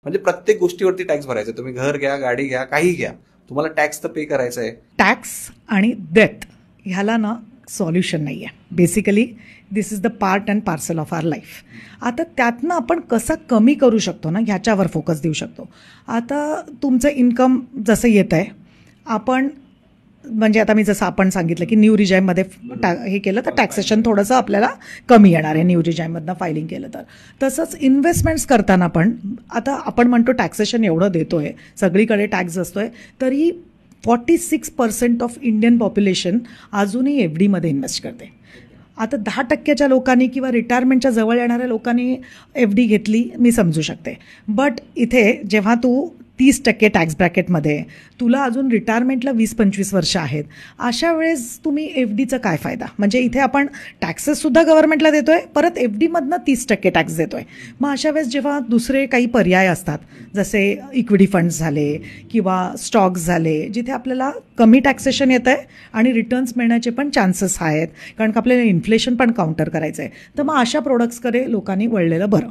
म्हणजे प्रत्येक गोष्टीवरती टॅक्स भरायचा. तुम्ही घर घ्या, गाडी घ्या, काही घ्या, तुम्हाला टॅक्स तर पे करायचा आहे. टॅक्स आणि डेथ ह्याला ना सॉल्युशन नाही आहे. Basically this is the part and parcel of our life. आता त्यातनं आपण कसं कमी करू शकतो ना ह्याच्यावर फोकस देऊ शकतो. आता तुमचं इन्कम जसं येतं आहे, आपण म्हणजे आता मी जसं आपण सांगितलं की न्यू रिजाईममध्ये हे केलं तर टॅक्सेशन थोडंसं आपल्याला कमी येणार आहे न्यू रिजाईममधनं फायलिंग केलं तर. तसंच इन्व्हेस्टमेंट्स करताना पण आता आपण म्हणतो टॅक्सेशन एवढं देतोय, सगळीकडे टॅक्स असतोय, तरी 46% ऑफ इंडियन पॉप्युलेशन अजूनही एफ डीमध्ये इन्व्हेस्ट करते. आता 10% लोकांनी किंवा रिटायरमेंटच्या जवळ येणाऱ्या लोकांनी एफ डी घेतली मी समजू शकते. बट इथे जेव्हा तू 30% टॅक्स ब्रॅकेटमध्ये, तुला अजून रिटायरमेंटला 20-25 वर्ष आहेत, अशा वेळेस तुम्ही एफ डीचा काय फायदा? म्हणजे इथे आपण टॅक्सेससुद्धा गव्हर्नमेंटला देतोय, परत एफ डीमधनं 30% टॅक्स देतोय. मग अशा वेळेस जेव्हा दुसरे काही पर्याय असतात, जसे इक्विटी फंड्स झाले किंवा स्टॉक्स झाले, जिथे आपल्याला कमी टॅक्सेशन येतं आहे आणि रिटर्न्स मिळण्याचे पण चान्सेस आहेत, कारण का आपल्याला इन्फ्लेशन पण काउंटर करायचं आहे, तर मग अशा प्रोडक्ट्सकडे लोकांनी वळलेलं बरं.